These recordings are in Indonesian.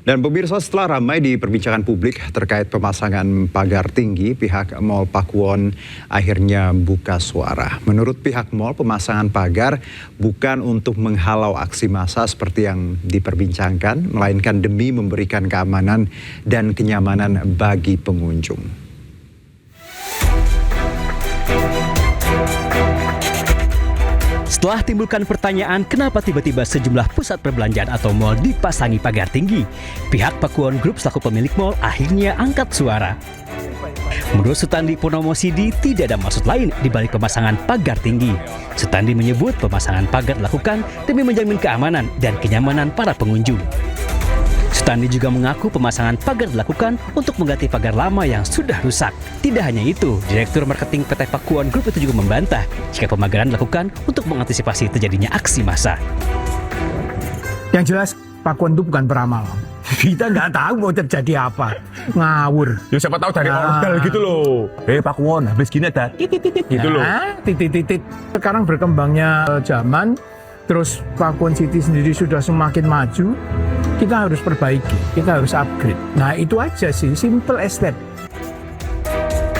Dan pemirsa, setelah ramai di perbincangan publik terkait pemasangan pagar tinggi, pihak Mall Pakuwon akhirnya buka suara. Menurut pihak mall, pemasangan pagar bukan untuk menghalau aksi massa seperti yang diperbincangkan, melainkan demi memberikan keamanan dan kenyamanan bagi pengunjung. Setelah timbulkan pertanyaan kenapa tiba-tiba sejumlah pusat perbelanjaan atau mal dipasangi pagar tinggi, pihak Pakuwon Group selaku pemilik mal akhirnya angkat suara. Menurut Sutandi Purnomo Sidi, tidak ada maksud lain di balik pemasangan pagar tinggi. Sutandi menyebut pemasangan pagar dilakukan demi menjamin keamanan dan kenyamanan para pengunjung. Sutandi juga mengaku pemasangan pagar dilakukan untuk mengganti pagar lama yang sudah rusak. Tidak hanya itu, Direktur Marketing PT Pakuwon Group itu juga membantah jika pemagaran dilakukan untuk mengantisipasi terjadinya aksi massa. Yang jelas, Pakuwon itu bukan peramal. Kita nggak tahu mau terjadi apa. Ngawur. Ya siapa tahu dari ordal gitu loh. Pakuwon, habis gini ada titit-titit gitu loh. Titit-titit. Sekarang berkembangnya zaman, terus Pakuwon City sendiri sudah semakin maju. Kita harus perbaiki, kita harus upgrade. Nah itu aja sih, simple as that.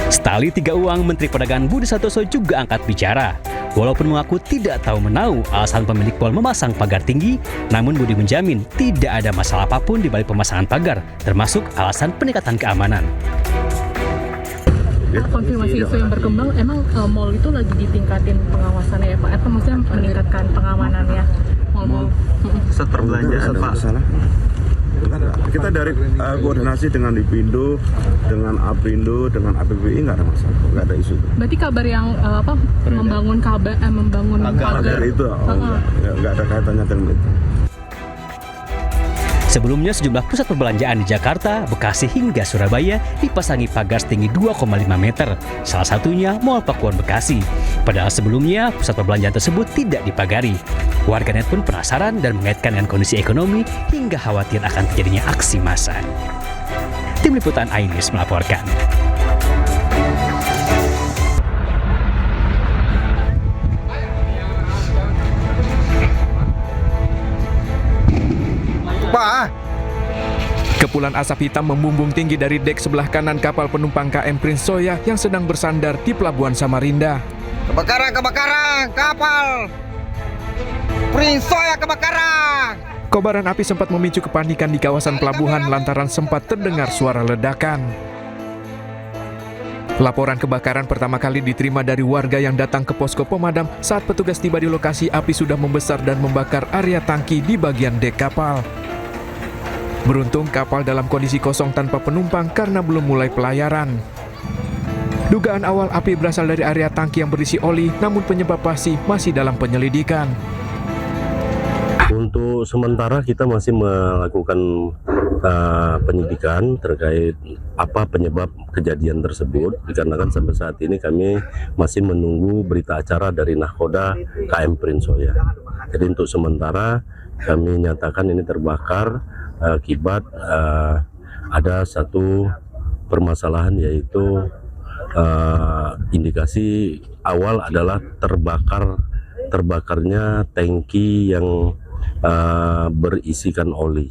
Setali Tiga Uang, Menteri Perdagangan Budi Santoso juga angkat bicara. Walaupun mengaku tidak tahu menau alasan pemilik mall memasang pagar tinggi, namun Budi menjamin tidak ada masalah apapun di balik pemasangan pagar, termasuk alasan peningkatan keamanan. Konfirmasi isu yang berkembang, emang mall itu lagi ditingkatin pengawasannya ya Pak? Atau maksudnya meningkatkan pengamanannya mall-mall? Pusat perbelanjaan Pak. Kita dari koordinasi dengan Dipindo, dengan Aprindo, dengan APBI nggak ada masalah, nggak ada isu. Berarti kabar yang membangun pagar itu nggak ada kaitannya dengan itu. Sebelumnya sejumlah pusat perbelanjaan di Jakarta, Bekasi hingga Surabaya dipasangi pagar setinggi 2,5 meter. Salah satunya Mall Pakuwon Bekasi. Padahal sebelumnya pusat perbelanjaan tersebut tidak dipagari. Warganet pun penasaran dan mengaitkan dengan kondisi ekonomi hingga khawatir akan terjadinya aksi massa. Tim Liputan iNews melaporkan. Kepulan asap hitam membumbung tinggi dari dek sebelah kanan kapal penumpang KM Prince Soya yang sedang bersandar di Pelabuhan Samarinda. Kebakaran, kapal Prince Soya kebakaran. Kobaran api sempat memicu kepanikan di kawasan pelabuhan lantaran sempat terdengar suara ledakan. Laporan kebakaran pertama kali diterima dari warga yang datang ke posko pemadam saat petugas tiba di lokasi. Api sudah membesar dan membakar area tangki di bagian dek kapal. Beruntung kapal dalam kondisi kosong tanpa penumpang karena belum mulai pelayaran. Dugaan awal api berasal dari area tangki yang berisi oli, namun penyebab pasti masih dalam penyelidikan. Untuk sementara kita masih melakukan penyidikan terkait apa penyebab kejadian tersebut, dikarenakan sampai saat ini kami masih menunggu berita acara dari Nahkoda KM Prince Soya. Jadi untuk sementara kami nyatakan ini terbakar akibat ada satu permasalahan, yaitu indikasi awal adalah terbakarnya tangki yang berisikan oli.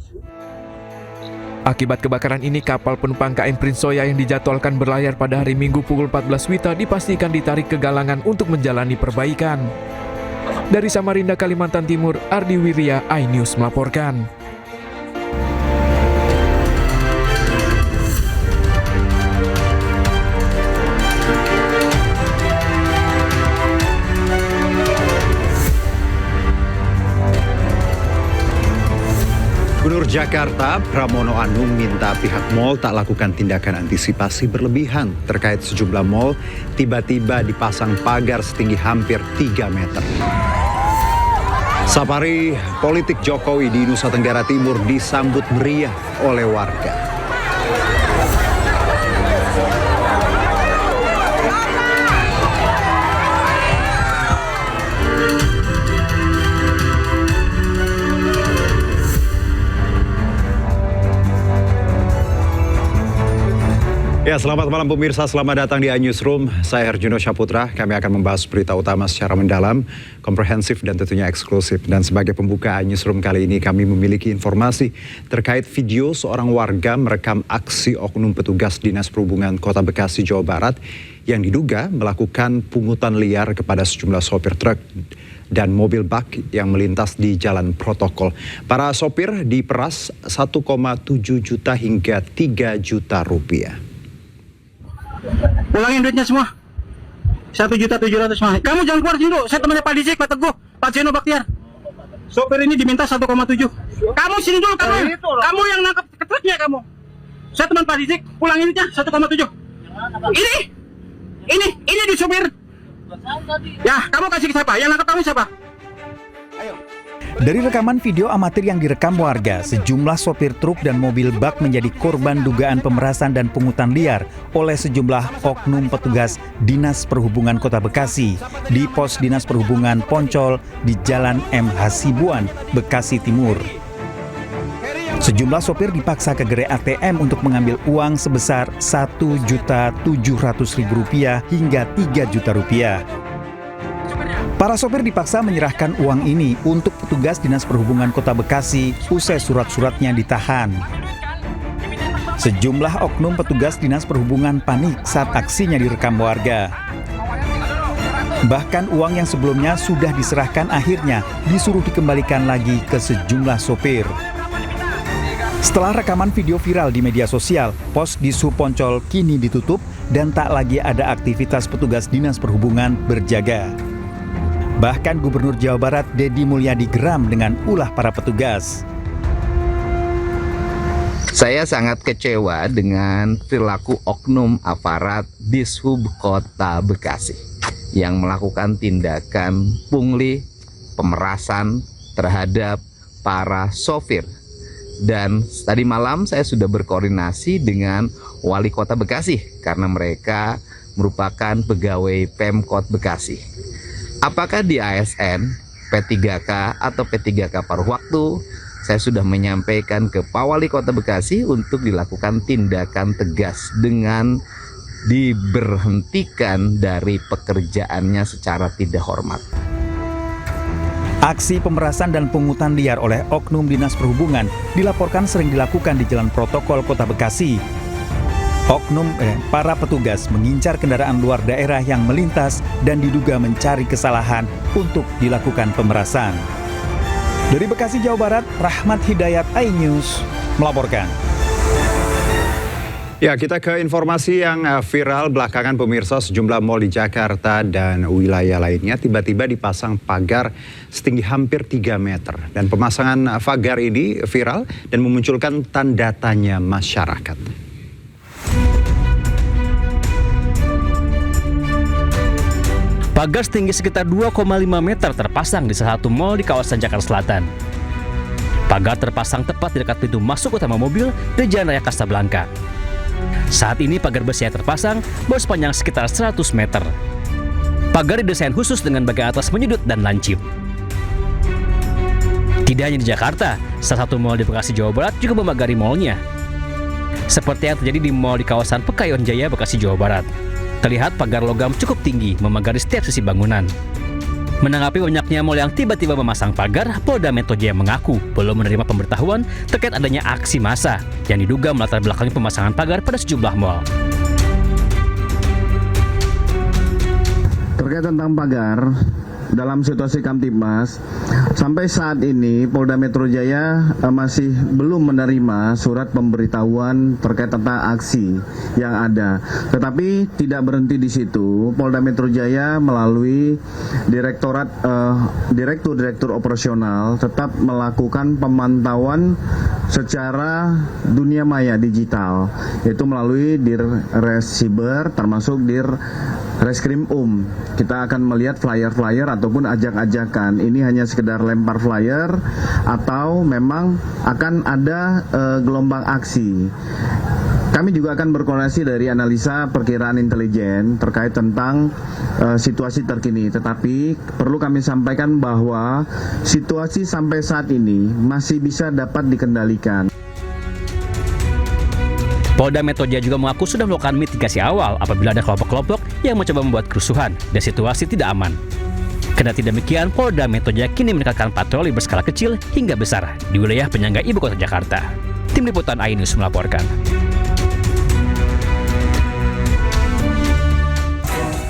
Akibat kebakaran ini, kapal penumpang KM Prince Soya yang dijadwalkan berlayar pada hari Minggu pukul 14 WITA dipastikan ditarik ke Galangan untuk menjalani perbaikan. Dari Samarinda, Kalimantan Timur, Ardi Wirya, iNews melaporkan. Gubernur Jakarta Pramono Anung minta pihak mal tak lakukan tindakan antisipasi berlebihan terkait sejumlah mal tiba-tiba dipasang pagar setinggi hampir 3 meter. Safari politik Jokowi di Nusa Tenggara Timur disambut meriah oleh warga. Ya, selamat malam pemirsa, selamat datang di iNewsroom. Saya Herjuno Syaputra, kami akan membahas berita utama secara mendalam, komprehensif dan tentunya eksklusif. Dan sebagai pembuka iNewsroom kali ini kami memiliki informasi terkait video seorang warga merekam aksi oknum petugas Dinas Perhubungan Kota Bekasi, Jawa Barat yang diduga melakukan pungutan liar kepada sejumlah sopir truk dan mobil bak yang melintas di jalan protokol. Para sopir diperas 1,7 juta hingga 3 juta rupiah. Pulangin duitnya semua. 1.700.000 mah. Kamu jangan keluar sini dulu. Saya temannya Pak Dizik, Pak Teguh, Pak Zeno Baktiar. Sopir ini diminta 1,7. Kamu sini dulu kamu. Kamu yang nangkep truknya kamu. Saya teman Pak Dizik, pulangin duitnya 1,7. Ini di sopir. Ya, kamu kasih ke siapa? Yang nangkep kamu siapa? Ayo. Dari rekaman video amatir yang direkam warga, sejumlah sopir truk dan mobil bak menjadi korban dugaan pemerasan dan pungutan liar oleh sejumlah oknum petugas Dinas Perhubungan Kota Bekasi di pos Dinas Perhubungan Poncol di Jalan M. Hasibuan, Bekasi Timur. Sejumlah sopir dipaksa ke gerai ATM untuk mengambil uang sebesar Rp1.700.000 hingga Rp3 juta. Para sopir dipaksa menyerahkan uang ini untuk petugas Dinas Perhubungan Kota Bekasi usai surat-suratnya ditahan. Sejumlah oknum petugas Dinas Perhubungan panik saat aksinya direkam warga. Bahkan uang yang sebelumnya sudah diserahkan akhirnya disuruh dikembalikan lagi ke sejumlah sopir. Setelah rekaman video viral di media sosial, pos di Sub Poncol kini ditutup dan tak lagi ada aktivitas petugas Dinas Perhubungan berjaga. Bahkan Gubernur Jawa Barat Deddy Mulyadi geram dengan ulah para petugas. Saya sangat kecewa dengan perilaku oknum aparat Dishub Kota Bekasi yang melakukan tindakan pungli, pemerasan terhadap para sopir. Dan tadi malam saya sudah berkoordinasi dengan Wali Kota Bekasi karena mereka merupakan pegawai Pemkot Bekasi. Apakah di ASN, P3K atau P3K paruh waktu, saya sudah menyampaikan ke Pak Wali Kota Bekasi untuk dilakukan tindakan tegas dengan diberhentikan dari pekerjaannya secara tidak hormat. Aksi pemerasan dan pungutan liar oleh oknum Dinas Perhubungan dilaporkan sering dilakukan di Jalan Protokol Kota Bekasi. Para petugas mengincar kendaraan luar daerah yang melintas dan diduga mencari kesalahan untuk dilakukan pemerasan. Dari Bekasi, Jawa Barat, Rahmat Hidayat, iNews melaporkan. Ya, kita ke informasi yang viral belakangan pemirsa. Sejumlah mal di Jakarta dan wilayah lainnya tiba-tiba dipasang pagar setinggi hampir 3 meter. Dan pemasangan pagar ini viral dan memunculkan tanda tanya masyarakat. Pagar setinggi sekitar 2,5 meter terpasang di salah satu mal di kawasan Jakarta Selatan. Pagar terpasang tepat di dekat pintu masuk utama mobil di Jalan Raya Kasablanka. Saat ini pagar besi yang terpasang bersepanjang sekitar 100 meter. Pagar didesain khusus dengan bagian atas menyudut dan lancip. Tidak hanya di Jakarta, salah satu mal di Bekasi, Jawa Barat juga memagari malnya. Seperti yang terjadi di mal di kawasan Pekayon Jaya, Bekasi, Jawa Barat. Terlihat pagar logam cukup tinggi memagari setiap sisi bangunan. Menanggapi banyaknya mal yang tiba-tiba memasang pagar, Polda Metro Jaya mengaku belum menerima pemberitahuan terkait adanya aksi massa yang diduga melatar belakangi pemasangan pagar pada sejumlah mal. Terkait tentang pagar, dalam situasi Kamtibmas, sampai saat ini Polda Metro Jaya masih belum menerima surat pemberitahuan terkait tentang aksi yang ada. Tetapi tidak berhenti di situ, Polda Metro Jaya melalui Direktur Operasional tetap melakukan pemantauan secara dunia maya digital, yaitu melalui Dirresiber termasuk Reskrim Kita akan melihat flyer-flyer ataupun ajak-ajakan. Ini hanya sekedar lempar flyer atau memang akan ada gelombang aksi. Kami juga akan berkoordinasi dari analisa perkiraan intelijen terkait tentang situasi terkini. Tetapi perlu kami sampaikan bahwa situasi sampai saat ini masih bisa dapat dikendalikan. Polda Metro Jaya juga mengaku sudah melakukan mitigasi awal apabila ada kelompok-kelompok yang mencoba membuat kerusuhan dan situasi tidak aman. Kendati demikian, Polda Metro Jaya kini meningkatkan patroli berskala kecil hingga besar di wilayah penyangga ibu kota Jakarta. Tim Liputan iNews melaporkan.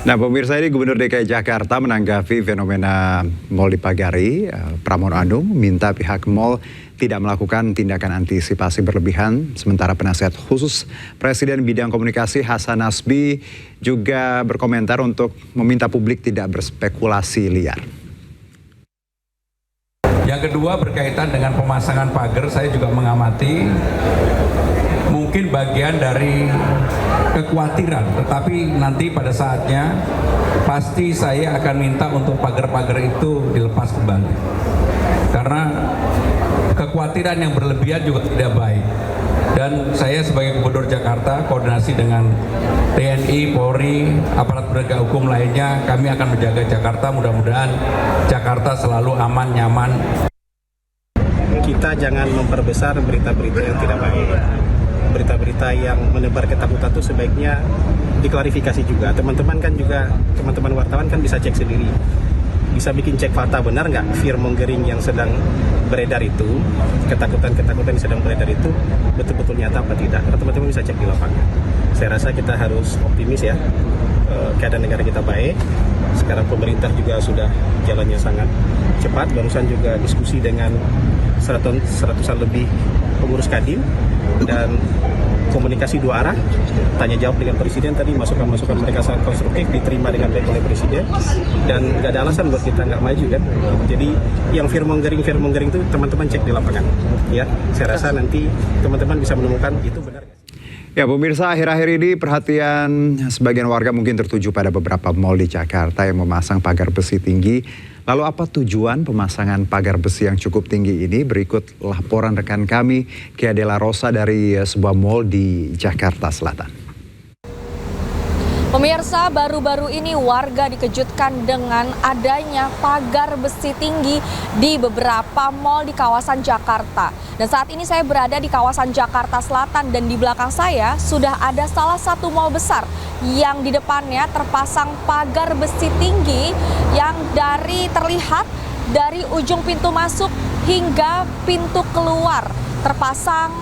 Nah, pemirsa, ini Gubernur DKI Jakarta menanggapi fenomena mal dipagari. Pramono Anung minta pihak mal tidak melakukan tindakan antisipasi berlebihan. Sementara penasihat khusus Presiden bidang komunikasi Hasan Nasbi juga berkomentar untuk meminta publik tidak berspekulasi liar. Yang kedua berkaitan dengan pemasangan pagar, saya juga mengamati mungkin bagian dari kekhawatiran, tetapi nanti pada saatnya pasti saya akan minta untuk pagar-pagar itu dilepas kembali. Karena kekhawatiran yang berlebihan juga tidak baik. Dan saya sebagai Gubernur Jakarta koordinasi dengan TNI, Polri, aparat penegak hukum lainnya, kami akan menjaga Jakarta, mudah-mudahan Jakarta selalu aman, nyaman. Kita jangan memperbesar berita-berita yang tidak baik. Berita-berita yang menebar ketakutan itu sebaiknya diklarifikasi juga. Teman-teman kan juga, teman-teman wartawan kan bisa cek sendiri. Bisa bikin cek fakta, benar nggak fear-mongering yang sedang beredar itu, ketakutan-ketakutan yang sedang beredar itu betul-betul nyata apa tidak. Karena teman-teman bisa cek di lapangan. Saya rasa kita harus optimis ya, keadaan negara kita baik. Sekarang pemerintah juga sudah jalannya sangat cepat. Barusan juga diskusi dengan seratusan lebih pengurus Kadin dan komunikasi dua arah, tanya jawab dengan Presiden tadi, masukan-masukan mereka sangat konstruktif, diterima dengan baik oleh Presiden, dan nggak ada alasan buat kita nggak maju kan. Jadi yang fear-mongering itu teman-teman cek di lapangan ya. Saya rasa nanti teman-teman bisa menemukan itu benar. Ya, pemirsa, akhir-akhir ini perhatian sebagian warga mungkin tertuju pada beberapa mal di Jakarta yang memasang pagar besi tinggi. Lalu apa tujuan pemasangan pagar besi yang cukup tinggi ini? Berikut laporan rekan kami, Kia Dela Rosa dari sebuah mal di Jakarta Selatan. Pemirsa, baru-baru ini warga dikejutkan dengan adanya pagar besi tinggi di beberapa mal di kawasan Jakarta. Dan saat ini saya berada di kawasan Jakarta Selatan dan di belakang saya sudah ada salah satu mal besar yang di depannya terpasang pagar besi tinggi yang terlihat dari ujung pintu masuk hingga pintu keluar. Terpasang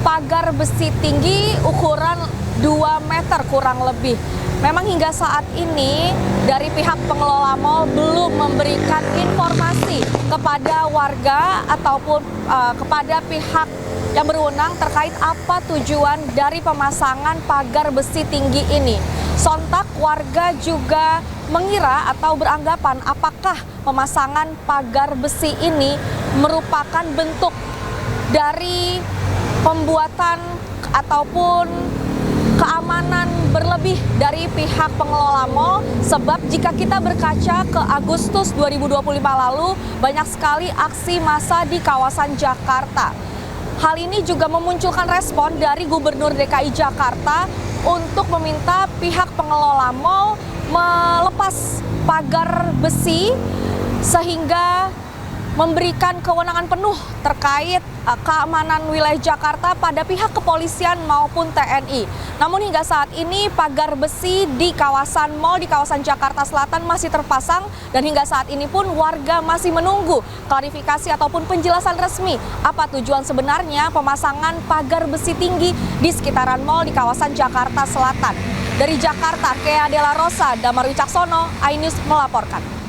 pagar besi tinggi ukuran 2 meter kurang lebih. Memang hingga saat ini dari pihak pengelola mal belum memberikan informasi kepada warga ataupun kepada pihak yang berwenang terkait apa tujuan dari pemasangan pagar besi tinggi ini. Sontak warga juga mengira atau beranggapan apakah pemasangan pagar besi ini merupakan bentuk dari pembuatan ataupun keamanan berlebih dari pihak pengelola mal, sebab jika kita berkaca ke Agustus 2025 lalu banyak sekali aksi massa di kawasan Jakarta. Hal ini juga memunculkan respon dari Gubernur DKI Jakarta untuk meminta pihak pengelola mal melepas pagar besi sehingga memberikan kewenangan penuh terkait keamanan wilayah Jakarta pada pihak kepolisian maupun TNI. Namun hingga saat ini pagar besi di kawasan mal di kawasan Jakarta Selatan masih terpasang dan hingga saat ini pun warga masih menunggu klarifikasi ataupun penjelasan resmi apa tujuan sebenarnya pemasangan pagar besi tinggi di sekitaran mal di kawasan Jakarta Selatan. Dari Jakarta, Kia Dela Rosa, Damar Wicaksono, iNews melaporkan.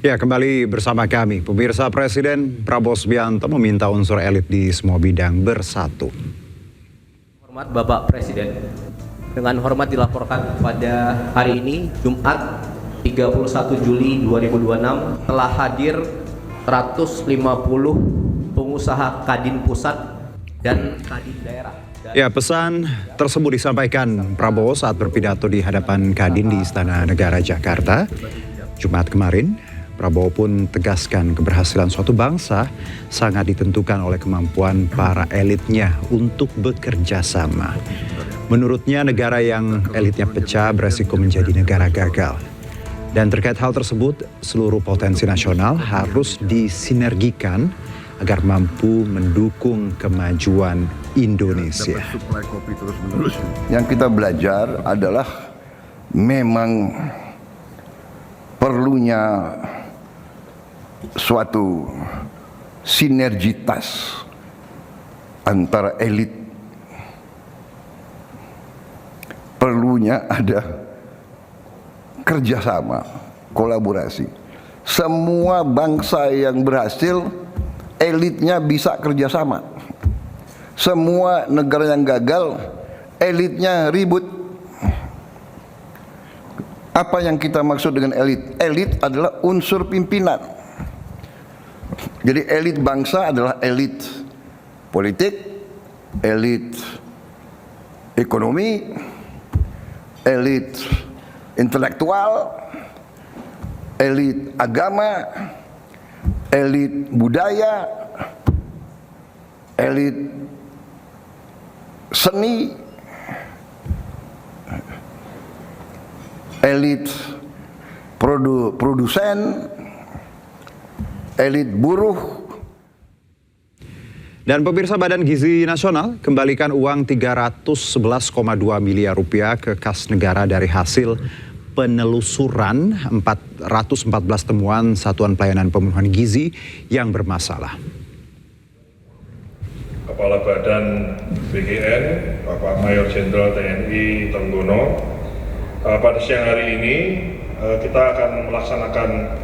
Ya, kembali bersama kami. Pemirsa, Presiden Prabowo Subianto meminta unsur elit di semua bidang bersatu. Hormat Bapak Presiden, dengan hormat dilaporkan pada hari ini, Jumat 31 Juli 2026, telah hadir 150 pengusaha Kadin Pusat dan Kadin Daerah. Ya, pesan tersebut disampaikan Prabowo saat berpidato di hadapan Kadin di Istana Negara Jakarta Jumat kemarin. Prabowo pun tegaskan keberhasilan suatu bangsa sangat ditentukan oleh kemampuan para elitnya untuk bekerja sama. Menurutnya, negara yang elitnya pecah beresiko menjadi negara gagal. Dan terkait hal tersebut, seluruh potensi nasional harus disinergikan agar mampu mendukung kemajuan Indonesia. Yang kita belajar adalah memang perlunya suatu sinergitas antara elit, perlunya ada kerjasama, kolaborasi. Semua bangsa yang berhasil, elitnya bisa kerjasama. Semua negara yang gagal, elitnya ribut. Apa yang kita maksud dengan elit? Elit adalah unsur pimpinan. Jadi elit bangsa adalah elit politik, elit ekonomi, elit intelektual, elit agama, elit budaya, elit seni, elit produsen, elit buruh. Dan pemirsa, Badan Gizi Nasional kembalikan uang 311,2 miliar rupiah ke kas negara dari hasil penelusuran 414 temuan Satuan Pelayanan Pemenuhan Gizi yang bermasalah. Kepala Badan BGN, Bapak Mayor Jenderal TNI Tenggono, pada siang hari ini kita akan melaksanakan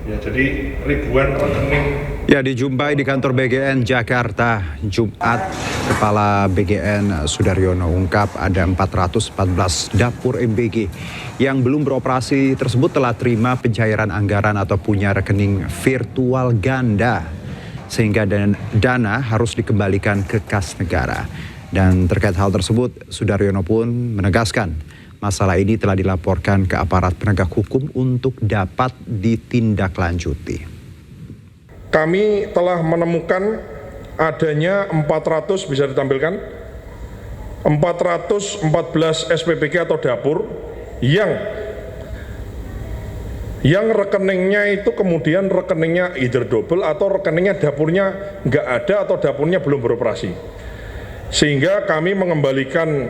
jadi ribuan rekening. Dijumpai di kantor BGN Jakarta Jumat, Kepala BGN Sudaryono ungkap ada 414 dapur MBG yang belum beroperasi tersebut telah terima pencairan anggaran atau punya rekening virtual ganda, sehingga dana harus dikembalikan ke kas negara. Dan terkait hal tersebut, Sudaryono pun menegaskan masalah ini telah dilaporkan ke aparat penegak hukum untuk dapat ditindaklanjuti. Kami telah menemukan adanya 400, bisa ditampilkan, 414 SPBG atau dapur yang rekeningnya itu kemudian rekeningnya either double atau rekeningnya dapurnya nggak ada atau dapurnya belum beroperasi. Sehingga kami mengembalikan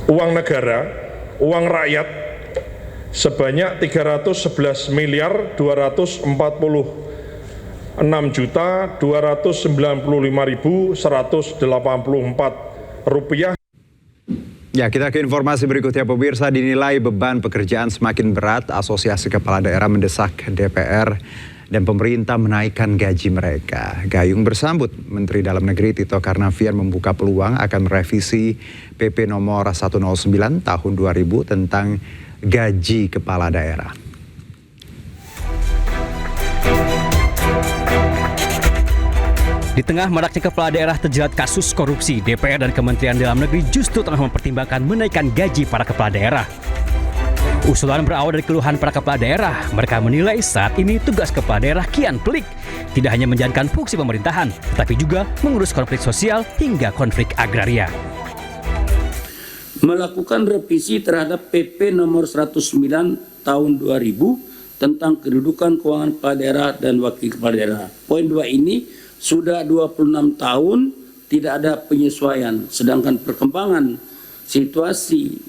uang negara, uang rakyat sebanyak 311 miliar 294.295.184 rupiah. Kita ke informasi berikutnya, pemirsa. Dinilai beban pekerjaan semakin berat, Asosiasi Kepala Daerah mendesak DPR dan pemerintah menaikkan gaji mereka. Gayung bersambut, Menteri Dalam Negeri Tito Karnavian membuka peluang akan merevisi PP nomor 109 tahun 2000 tentang gaji kepala daerah. Di tengah maraknya kepala daerah terjerat kasus korupsi, DPR dan Kementerian Dalam Negeri justru tengah mempertimbangkan menaikkan gaji para kepala daerah. Usulan berawal dari keluhan para kepala daerah. Mereka menilai saat ini tugas kepala daerah kian pelik. Tidak hanya menjalankan fungsi pemerintahan, tetapi juga mengurus konflik sosial hingga konflik agraria. Melakukan revisi terhadap PP nomor 109 tahun 2000 tentang kedudukan keuangan kepala daerah dan wakil kepala daerah. Poin 2 ini sudah 26 tahun tidak ada penyesuaian, sedangkan perkembangan situasi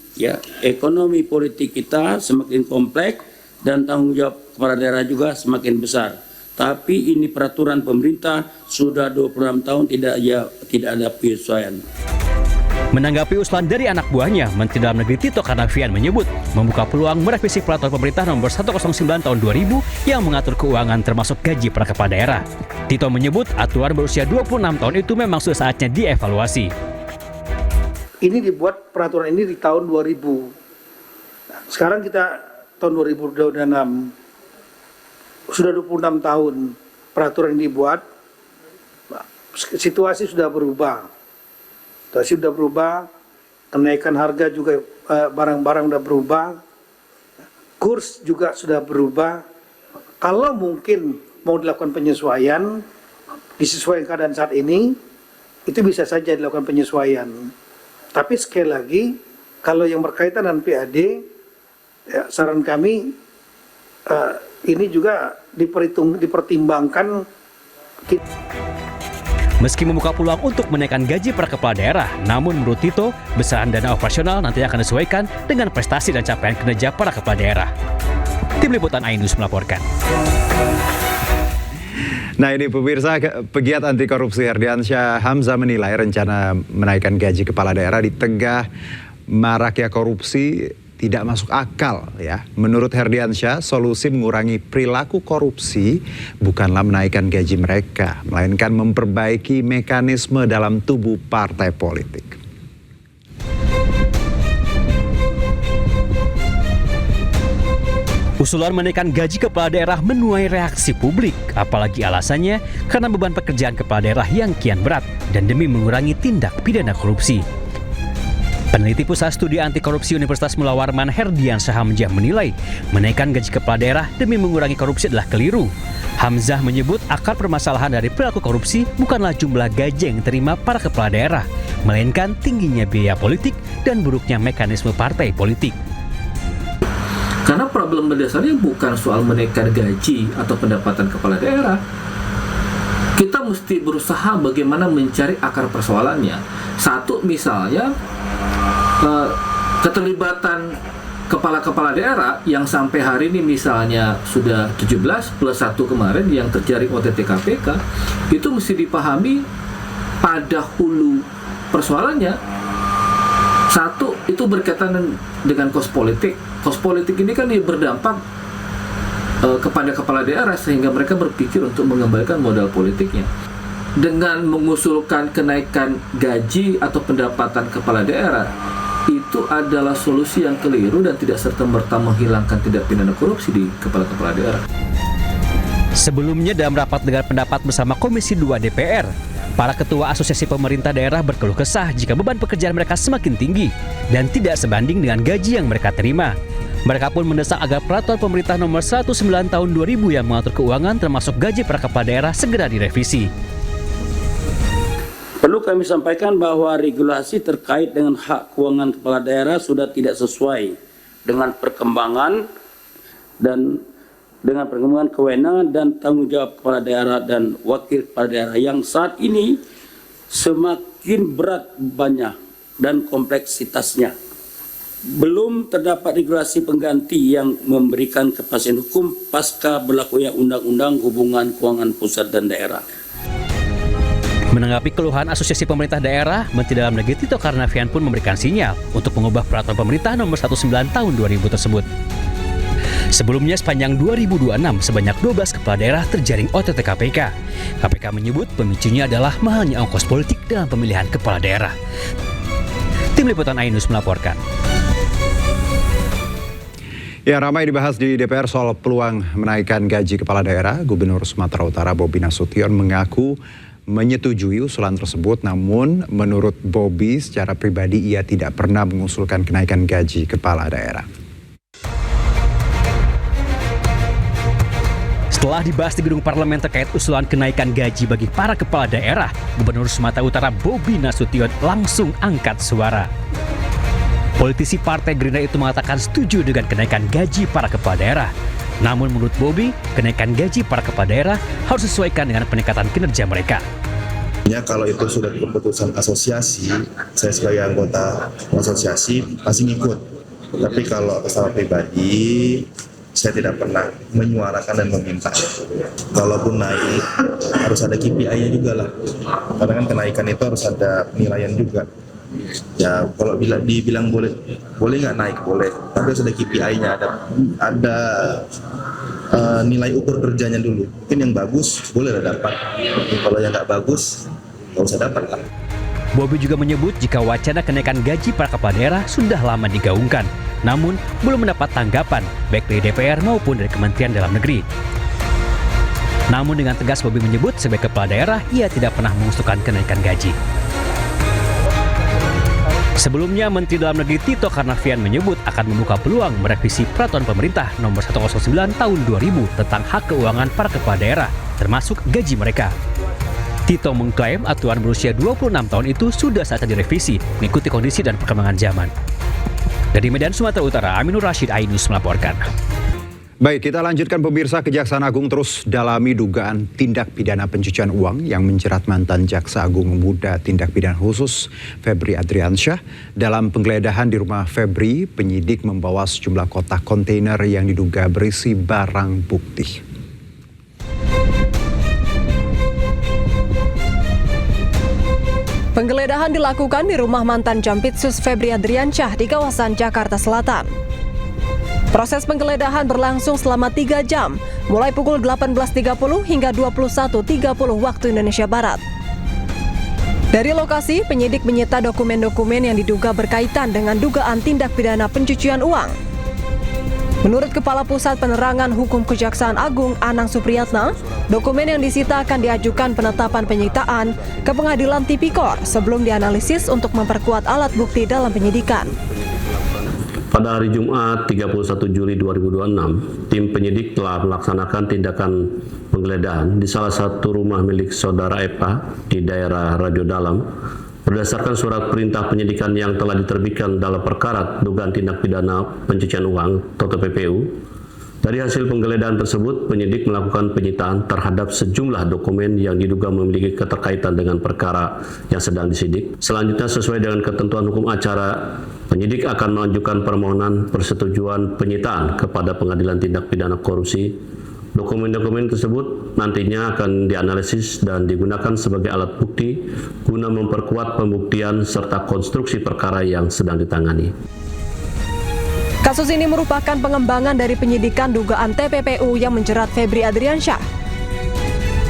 ekonomi politik kita semakin kompleks dan tanggung jawab kepala daerah juga semakin besar. Tapi ini peraturan pemerintah sudah 26 tahun tidak ada penyesuaian. Menanggapi usulan dari anak buahnya, Menteri Dalam Negeri Tito Karnavian menyebut membuka peluang merevisi peraturan pemerintah nomor 109 tahun 2000 yang mengatur keuangan termasuk gaji para kepala daerah. Tito menyebut aturan berusia 26 tahun itu memang sudah saatnya dievaluasi. Ini dibuat peraturan ini di tahun 2000. Sekarang kita tahun 2026. Sudah 26 tahun peraturan ini dibuat. Situasi sudah berubah. Kenaikan harga juga barang-barang sudah berubah, kurs juga sudah berubah. Kalau mungkin mau dilakukan penyesuaian, disesuaikan keadaan saat ini, itu bisa saja dilakukan penyesuaian. Tapi sekali lagi, kalau yang berkaitan dengan PAD, saran kami ini juga dipertimbangkan. Meski membuka peluang untuk menaikkan gaji para kepala daerah, namun menurut Tito, besaran dana operasional nanti akan disesuaikan dengan prestasi dan capaian kinerja para kepala daerah. Tim Liputan Ainus melaporkan. Nah ini pemirsa, pegiat anti korupsi Herdiansyah Hamzah menilai rencana menaikkan gaji kepala daerah di tengah maraknya korupsi tidak masuk akal ya. Menurut Herdiansyah, solusi mengurangi perilaku korupsi bukanlah menaikkan gaji mereka, melainkan memperbaiki mekanisme dalam tubuh partai politik. Usulan menaikkan gaji kepala daerah menuai reaksi publik, apalagi alasannya karena beban pekerjaan kepala daerah yang kian berat dan demi mengurangi tindak pidana korupsi. Peneliti Pusat Studi Anti Korupsi Universitas Mula Warman Herdiansyah Hamzah menilai menaikkan gaji kepala daerah demi mengurangi korupsi adalah keliru. Hamzah menyebut akar permasalahan dari perilaku korupsi bukanlah jumlah gaji yang diterima para kepala daerah, melainkan tingginya biaya politik dan buruknya mekanisme partai politik. Karena problem mendasarnya bukan soal menaikkan gaji atau pendapatan kepala daerah. Kita mesti berusaha bagaimana mencari akar persoalannya. Satu, misalnya keterlibatan kepala-kepala daerah yang sampai hari ini misalnya sudah 17 plus 1 kemarin yang terjaring OTT KPK, itu mesti dipahami pada hulu persoalannya. Satu, itu berkaitan dengan kos politik. Kos politik ini kan berdampak kepada kepala daerah sehingga mereka berpikir untuk mengembalikan modal politiknya. Dengan mengusulkan kenaikan gaji atau pendapatan kepala daerah, itu adalah solusi yang keliru dan tidak serta-merta menghilangkan tindak pidana korupsi di kepala-kepala daerah. Sebelumnya dalam rapat dengar pendapat bersama Komisi 2 DPR, para ketua asosiasi pemerintah daerah berkeluh kesah jika beban pekerjaan mereka semakin tinggi dan tidak sebanding dengan gaji yang mereka terima. Mereka pun mendesak agar peraturan pemerintah nomor 109 tahun 2000 yang mengatur keuangan termasuk gaji para kepala daerah segera direvisi. Perlu kami sampaikan bahwa regulasi terkait dengan hak keuangan kepala daerah sudah tidak sesuai dengan perkembangan dan dengan perkembangan kewenangan dan tanggung jawab kepala daerah dan wakil kepala daerah yang saat ini semakin berat banyak dan kompleksitasnya. Belum terdapat regulasi pengganti yang memberikan kepastian hukum pasca berlakunya Undang-Undang Hubungan Keuangan Pusat dan Daerah. Menanggapi keluhan Asosiasi Pemerintah Daerah, Menteri Dalam Negeri Tito Karnavian pun memberikan sinyal untuk mengubah peraturan pemerintah nomor 19 tahun 2000 tersebut. Sebelumnya sepanjang 2026 sebanyak 12 kepala daerah terjaring OTT KPK. KPK menyebut pemicunya adalah mahalnya ongkos politik dalam pemilihan kepala daerah. Tim Liputan Ainus melaporkan. Ya, ramai dibahas di DPR soal peluang menaikkan gaji kepala daerah. Gubernur Sumatera Utara Bobi Nasution mengaku menyetujui usulan tersebut, namun menurut Bobi secara pribadi ia tidak pernah mengusulkan kenaikan gaji kepala daerah. Setelah dibahas di gedung parlemen terkait usulan kenaikan gaji bagi para kepala daerah, Gubernur Sumatera Utara Bobi Nasution langsung angkat suara. Politisi Partai Gerindra itu mengatakan setuju dengan kenaikan gaji para kepala daerah. Namun menurut Bobi, kenaikan gaji para kepala daerah harus disesuaikan dengan peningkatan kinerja mereka. Kalau itu sudah keputusan asosiasi, saya sebagai anggota asosiasi pasti ngikut. Tapi kalau secara pribadi, saya tidak pernah menyuarakan dan meminta. Kalaupun naik, harus ada KPI-nya juga lah. Karena kan kenaikan itu harus ada penilaian juga. Ya, kalau dibilang boleh nggak naik, boleh. Tapi harus ada KPI-nya, ada nilai ukur kerjanya dulu. Mungkin yang bagus boleh lah dapat. Kalau yang nggak bagus, nggak usah dapat lah. Bobi juga menyebut jika wacana kenaikan gaji para kepala daerah sudah lama digaungkan, namun belum mendapat tanggapan baik dari DPR maupun dari Kementerian Dalam Negeri. Namun dengan tegas Bobi menyebut sebagai kepala daerah ia tidak pernah mengusulkan kenaikan gaji. Sebelumnya, Menteri Dalam Negeri Tito Karnavian menyebut akan membuka peluang merevisi peraturan pemerintah nomor 109 tahun 2000 tentang hak keuangan para kepala daerah, termasuk gaji mereka. Tito mengklaim aturan berusia 26 tahun itu sudah saatnya direvisi, mengikuti kondisi dan perkembangan zaman. Dari Medan, Sumatera Utara, Aminur Rashid Ainus melaporkan. Baik, kita lanjutkan pemirsa. Kejaksaan Agung terus dalami dugaan tindak pidana pencucian uang yang menjerat mantan Jaksa Agung Muda Tindak Pidana Khusus Febri Adriansyah. Dalam penggeledahan di rumah Febri, penyidik membawa sejumlah kotak kontainer yang diduga berisi barang bukti. Penggeledahan dilakukan di rumah mantan Jampitsus Febri Adriansyah di kawasan Jakarta Selatan. Proses penggeledahan berlangsung selama 3 jam, mulai pukul 18.30 hingga 21.30 waktu Indonesia Barat. Dari lokasi, penyidik menyita dokumen-dokumen yang diduga berkaitan dengan dugaan tindak pidana pencucian uang. Menurut Kepala Pusat Penerangan Hukum Kejaksaan Agung Anang Supriyatna, dokumen yang disita akan diajukan penetapan penyitaan ke Pengadilan Tipikor sebelum dianalisis untuk memperkuat alat bukti dalam penyidikan. Pada hari Jumat 31 Juli 2026, tim penyidik telah melaksanakan tindakan penggeledahan di salah satu rumah milik saudara Epa di daerah Rajo Dalam. Berdasarkan surat perintah penyidikan yang telah diterbitkan dalam perkara dugaan tindak pidana pencucian uang atau TPPU, dari hasil penggeledahan tersebut, penyidik melakukan penyitaan terhadap sejumlah dokumen yang diduga memiliki keterkaitan dengan perkara yang sedang disidik. Selanjutnya, sesuai dengan ketentuan hukum acara, penyidik akan melanjutkan permohonan persetujuan penyitaan kepada Pengadilan Tindak Pidana Korupsi. Dokumen-dokumen tersebut nantinya akan dianalisis dan digunakan sebagai alat bukti guna memperkuat pembuktian serta konstruksi perkara yang sedang ditangani. Kasus ini merupakan pengembangan dari penyidikan dugaan TPPU yang menjerat Febri Adriansyah.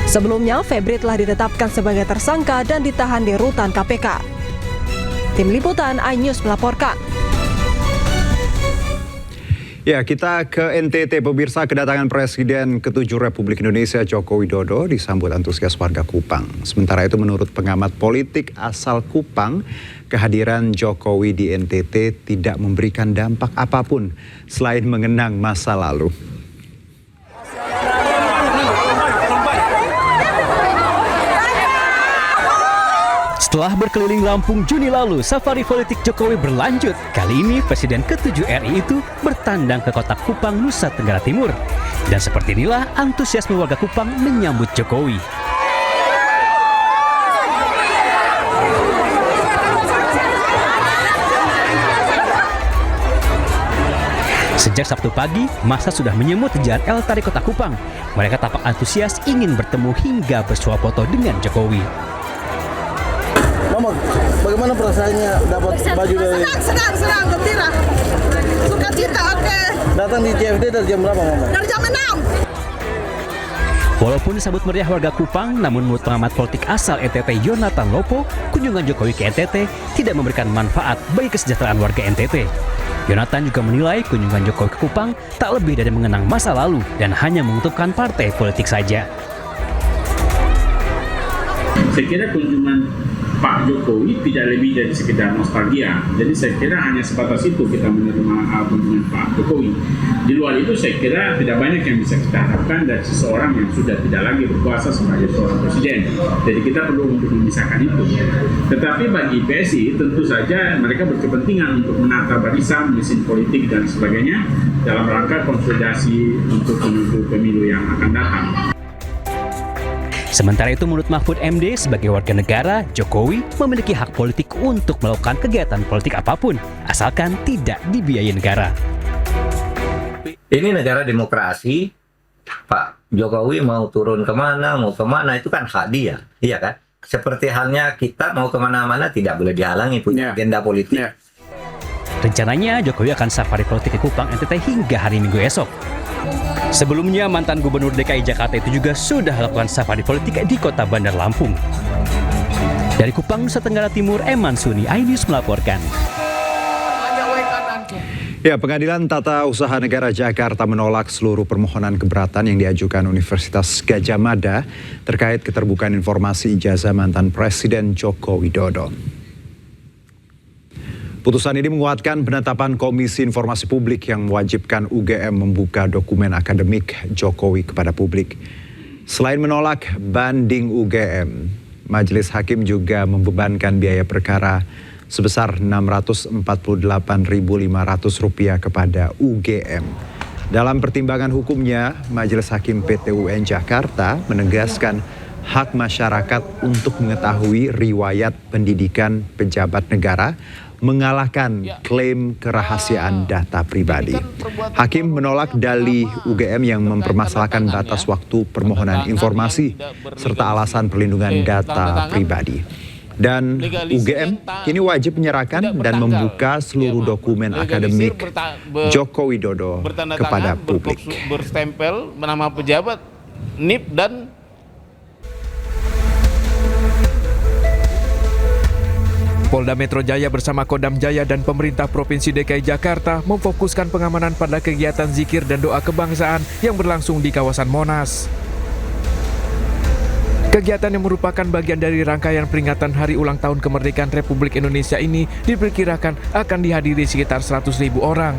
Sebelumnya, Febri telah ditetapkan sebagai tersangka dan ditahan di rutan KPK. Tim Liputan iNews melaporkan. Ya, kita ke NTT. Pemirsa, kedatangan Presiden ke-7 Republik Indonesia Joko Widodo disambut antusias warga Kupang. Sementara itu, menurut pengamat politik asal Kupang, kehadiran Jokowi di NTT tidak memberikan dampak apapun selain mengenang masa lalu. Setelah berkeliling Lampung Juni lalu, safari politik Jokowi berlanjut. Kali ini Presiden ke-7 RI itu bertandang ke kota Kupang, Nusa Tenggara Timur. Dan seperti inilah antusiasme warga Kupang menyambut Jokowi. Sejak Sabtu pagi, massa sudah menyemut di Jalan El Tari Kota Kupang. Mereka tampak antusias ingin bertemu hingga bersuah foto dengan Jokowi. Mama, bagaimana perasaannya dapat baju dari... Senang, gembira. Suka cita, oke. Datang di CFD dari jam berapa, Mama? Dari jam 6. Walaupun disambut meriah warga Kupang, namun menurut pengamat politik asal NTT Yonatan Lopo, kunjungan Jokowi ke NTT tidak memberikan manfaat bagi kesejahteraan warga NTT. Yonatan juga menilai kunjungan Jokowi ke Kupang tak lebih dari mengenang masa lalu dan hanya menguntungkan partai politik saja. Saya kira kunjungan Pak Jokowi tidak lebih dari sekedar nostalgia. Jadi saya kira hanya sebatas itu kita menerima kunjungan Pak Jokowi. Di luar itu saya kira tidak banyak yang bisa kita harapkan dari seseorang yang sudah tidak lagi berkuasa sebagai seorang presiden. Jadi kita perlu untuk memisahkan itu. Tetapi bagi PSI tentu saja mereka berkepentingan untuk menata barisan, mesin politik dan sebagainya dalam rangka konsolidasi untuk menuju pemilu yang akan datang. Sementara itu, menurut Mahfud MD, sebagai warga negara, Jokowi memiliki hak politik untuk melakukan kegiatan politik apapun, asalkan tidak dibiayai negara. Ini negara demokrasi, Pak Jokowi mau turun kemana, mau kemana, itu kan hak dia, iya kan? Seperti halnya kita mau kemana-mana tidak boleh dihalangi punya agenda politik. Rencananya, Jokowi akan safari politik ke Kupang NTT hingga hari Minggu esok. Sebelumnya, mantan Gubernur DKI Jakarta itu juga sudah melakukan safari politik di kota Bandar Lampung. Dari Kupang, Nusa Tenggara Timur, Eman Suni, iNews melaporkan. Ya, Pengadilan Tata Usaha Negara Jakarta menolak seluruh permohonan keberatan yang diajukan Universitas Gadjah Mada terkait keterbukaan informasi ijazah mantan Presiden Joko Widodo. Putusan ini menguatkan penetapan Komisi Informasi Publik yang mewajibkan UGM membuka dokumen akademik Jokowi kepada publik. Selain menolak banding UGM, Majelis Hakim juga membebankan biaya perkara sebesar Rp648.500 kepada UGM. Dalam pertimbangan hukumnya, Majelis Hakim PT UN Jakarta menegaskan hak masyarakat untuk mengetahui riwayat pendidikan pejabat negara mengalahkan klaim kerahasiaan data pribadi. Hakim menolak dalih UGM yang mempermasalahkan batas waktu permohonan informasi serta alasan perlindungan data pribadi. Dan UGM kini wajib menyerahkan dan membuka seluruh dokumen akademik Joko Widodo kepada publik. Berstempel nama pejabat NIP dan Polda Metro Jaya bersama Kodam Jaya dan pemerintah Provinsi DKI Jakarta memfokuskan pengamanan pada kegiatan zikir dan doa kebangsaan yang berlangsung di kawasan Monas. Kegiatan yang merupakan bagian dari rangkaian peringatan Hari Ulang Tahun Kemerdekaan Republik Indonesia ini diperkirakan akan dihadiri sekitar 100.000 orang.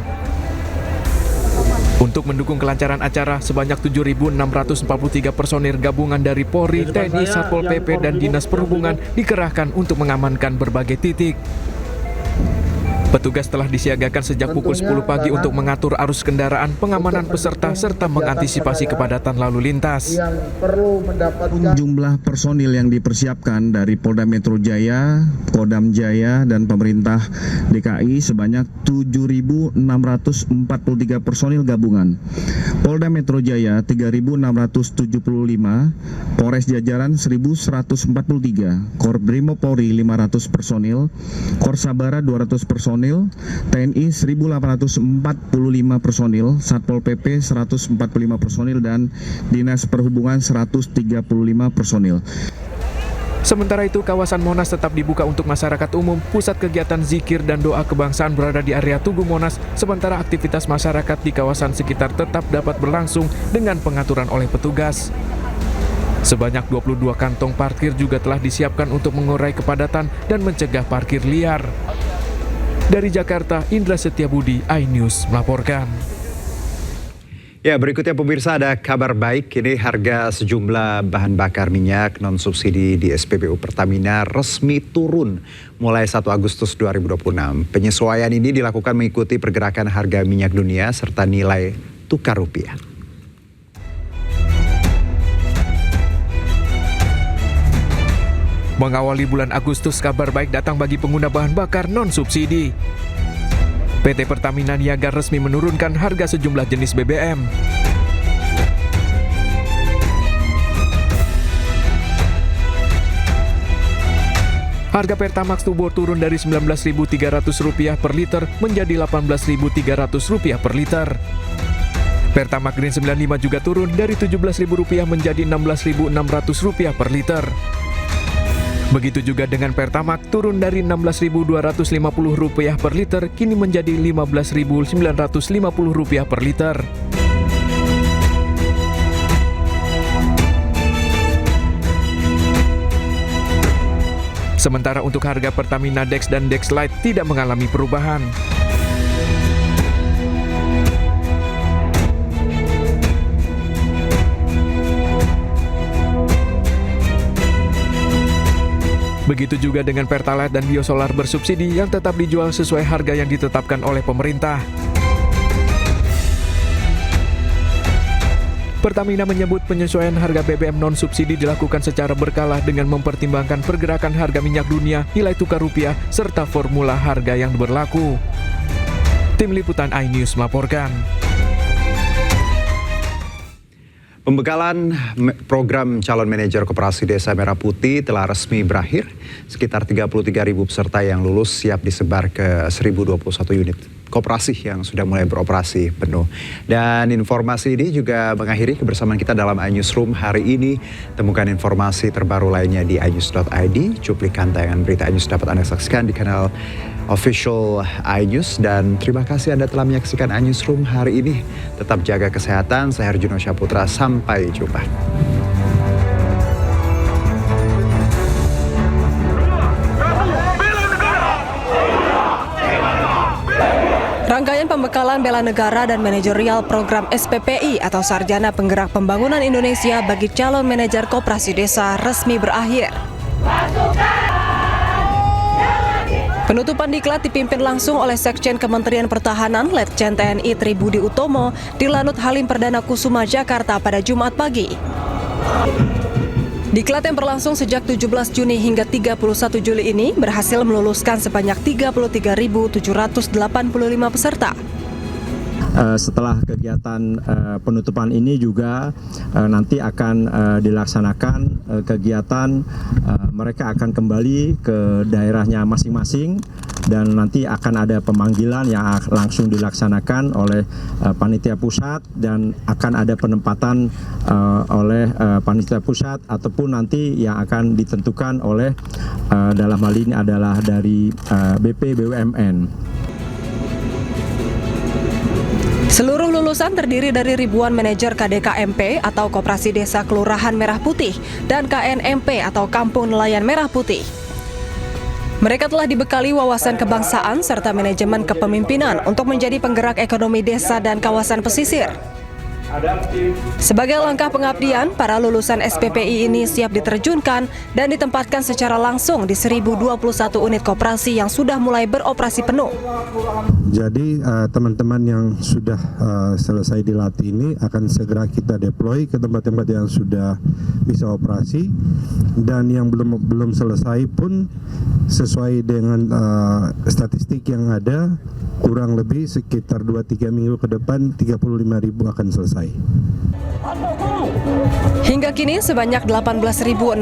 Untuk mendukung kelancaran acara, sebanyak 7.643 personil gabungan dari Polri, TNI, Satpol PP, dan Dinas Perhubungan dikerahkan untuk mengamankan berbagai titik. Petugas telah disiagakan sejak pukul 10 pagi untuk mengatur arus kendaraan, pengamanan peserta, serta mengantisipasi kepadatan lalu lintas. Jumlah personil yang dipersiapkan dari Polda Metro Jaya, Kodam Jaya, dan pemerintah DKI sebanyak 7.643 personil gabungan. Polda Metro Jaya 3.675, Polres Jajaran 1.143, Korbrimo Polri 500 personil, Korsabara 200 personil, TNI 1.845 personil, Satpol PP 145 personil, dan Dinas Perhubungan 135 personil. Sementara itu, kawasan Monas tetap dibuka untuk masyarakat umum. Pusat kegiatan zikir dan doa kebangsaan berada di area Tugu Monas, sementara aktivitas masyarakat di kawasan sekitar tetap dapat berlangsung dengan pengaturan oleh petugas. Sebanyak 22 kantong parkir juga telah disiapkan untuk mengurai kepadatan dan mencegah parkir liar. Dari Jakarta, Indra Setiabudi, iNews melaporkan. Ya, berikutnya pemirsa ada kabar baik. Kini harga sejumlah bahan bakar minyak non-subsidi di SPBU Pertamina resmi turun mulai 1 Agustus 2026. Penyesuaian ini dilakukan mengikuti pergerakan harga minyak dunia serta nilai tukar rupiah. Mengawali bulan Agustus, kabar baik datang bagi pengguna bahan bakar non-subsidi. PT Pertamina Niaga resmi menurunkan harga sejumlah jenis BBM. Harga Pertamax Tuborg turun dari Rp19.300 per liter menjadi Rp18.300 per liter. Pertamax Green 95 juga turun dari Rp17.000 menjadi Rp16.600 per liter. Begitu juga dengan Pertamax turun dari Rp16.250 per liter kini menjadi Rp15.950 per liter. Sementara untuk harga Pertamina Dex dan Dex Lite tidak mengalami perubahan. Begitu juga dengan Pertalite dan Biosolar bersubsidi yang tetap dijual sesuai harga yang ditetapkan oleh pemerintah. Pertamina menyebut penyesuaian harga BBM non-subsidi dilakukan secara berkala dengan mempertimbangkan pergerakan harga minyak dunia, nilai tukar rupiah, serta formula harga yang berlaku. Tim Liputan iNews melaporkan. Pembekalan program calon manajer Koperasi Desa Merah Putih telah resmi berakhir. Sekitar 33.000 peserta yang lulus siap disebar ke 1.021 unit koperasi yang sudah mulai beroperasi penuh. Dan informasi ini juga mengakhiri kebersamaan kita dalam iNewsroom hari ini. Temukan informasi terbaru lainnya di iNews.id. Cuplikan tayangan berita iNews dapat Anda saksikan di kanal official iNews. Dan terima kasih Anda telah menyaksikan iNewsroom hari ini. Tetap jaga kesehatan. Saya Herjuno Syaputra. Sampai jumpa. Rangkaian pembekalan bela negara dan manajerial program SPPI atau Sarjana Penggerak Pembangunan Indonesia bagi calon manajer koperasi desa resmi berakhir. Penutupan diklat dipimpin langsung oleh Sekjen Kementerian Pertahanan Letjen TNI Tribudi Utomo di Lanut Halim Perdana Kusuma, Jakarta pada Jumat pagi. Diklat yang berlangsung sejak 17 Juni hingga 31 Juli ini berhasil meluluskan sebanyak 33.785 peserta. Setelah kegiatan penutupan ini juga nanti akan dilaksanakan kegiatan mereka akan kembali ke daerahnya masing-masing dan nanti akan ada pemanggilan yang langsung dilaksanakan oleh panitia pusat dan akan ada penempatan oleh panitia pusat ataupun nanti yang akan ditentukan oleh dalam hal ini adalah dari BP BUMN. Seluruh lulusan terdiri dari ribuan manajer KDKMP atau Koperasi Desa Kelurahan Merah Putih dan KNMP atau Kampung Nelayan Merah Putih. Mereka telah dibekali wawasan kebangsaan serta manajemen kepemimpinan untuk menjadi penggerak ekonomi desa dan kawasan pesisir. Sebagai langkah pengabdian, para lulusan SPPI ini siap diterjunkan dan ditempatkan secara langsung di 1021 unit koperasi yang sudah mulai beroperasi penuh. Jadi teman-teman yang sudah selesai dilatih ini akan segera kita deploy ke tempat-tempat yang sudah bisa operasi, dan yang belum selesai pun sesuai dengan statistik yang ada kurang lebih sekitar 2-3 minggu ke depan 35.000 akan selesai. Hingga kini sebanyak 18.672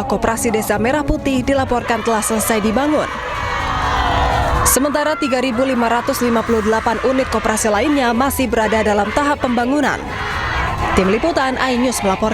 koperasi Desa Merah Putih dilaporkan telah selesai dibangun. Sementara 3.558 unit koperasi lainnya masih berada dalam tahap pembangunan. Tim Liputan iNews melaporkan.